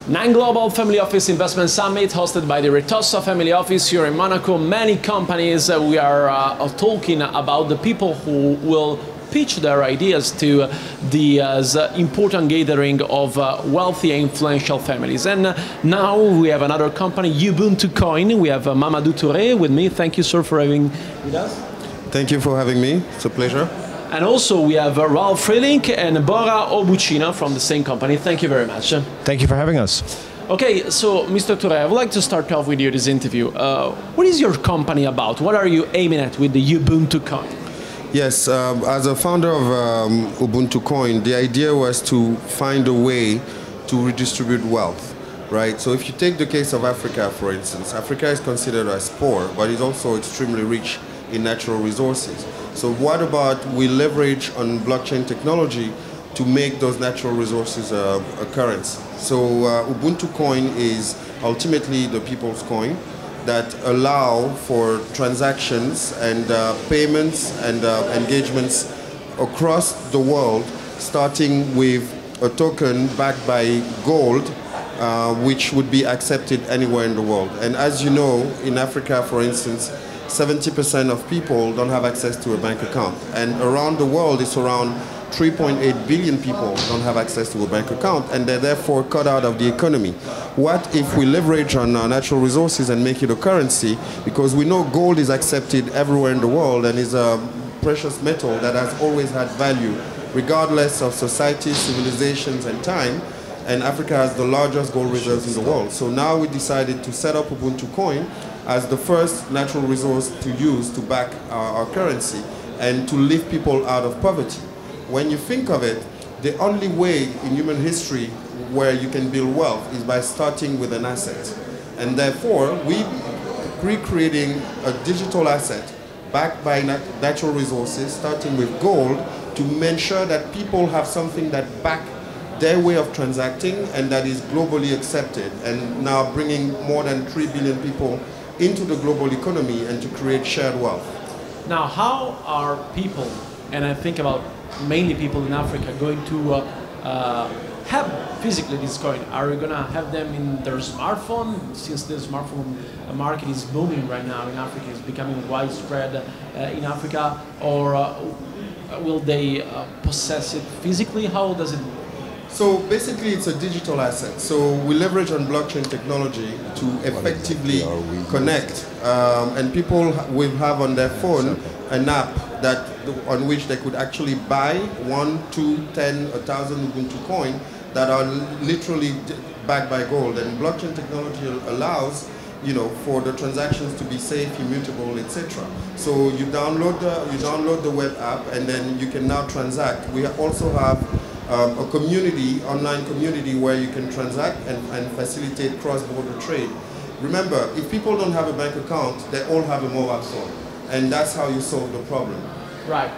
9 Global Family Office Investment Summit hosted by the Retossa Family Office here in Monaco. Many companies, we are talking about the people who will pitch their ideas to the important gathering of wealthy and influential families. And now we have another company, Ubuntu Coin. We have Ubuntu Toure with me. Thank you, sir, for having with us. Thank you for having me. It's a pleasure. And also we have Ralph Freelink and Bora Obuchina from the same company. Thank you very much. Thank you for having us. Okay, so Mr. Toure, I would like to start off with you this interview. What is your company about? What are you aiming at with the Ubuntu Coin? Yes, as a founder of Ubuntu Coin, the idea was to find a way to redistribute wealth, right? So if you take the case of Africa, for instance, Africa is considered as poor, but is also extremely rich in natural resources. So what about we leverage on blockchain technology to make those natural resources a currency? So Ubuntu Coin is ultimately the people's coin that allow for transactions and payments and engagements across the world, starting with a token backed by gold, which would be accepted anywhere in the world. And as you know, in Africa, for instance, 70% of people don't have access to a bank account. And around the world, it's around 3.8 billion people don't have access to a bank account, and they're therefore cut out of the economy. What if we leverage on our natural resources and make it a currency? Because we know gold is accepted everywhere in the world and is a precious metal that has always had value, regardless of societies, civilizations, and time. And Africa has the largest gold reserves in the world. So now we decided to set up Ubuntu Coin as the first natural resource to use to back our currency and to lift people out of poverty. When you think of it, the only way in human history where you can build wealth is by starting with an asset. And therefore, we're recreating a digital asset backed by natural resources, starting with gold, to ensure that people have something that backs their way of transacting and that is globally accepted, and now bringing more than 3 billion people into the global economy and to create shared wealth. Now, how are people, and I think about mainly people in Africa, going to have physically this coin? Are you going to have them in their smartphone, since the smartphone market is booming right now in Africa, is becoming widespread in Africa, or will they possess it physically? How does it work? So basically it's a digital asset. So we leverage on blockchain technology to effectively connect, and people will have on their phone an app on which they could actually buy 1, 2, 10, 1,000 Ubuntu coin that are literally backed by gold. And blockchain technology allows, for the transactions to be safe, immutable, etc. So you download the web app, and then you can now transact. We also have a community, online community, where you can transact and facilitate cross-border trade. Remember, if people don't have a bank account, they all have a mobile phone, and that's how you solve the problem. Right.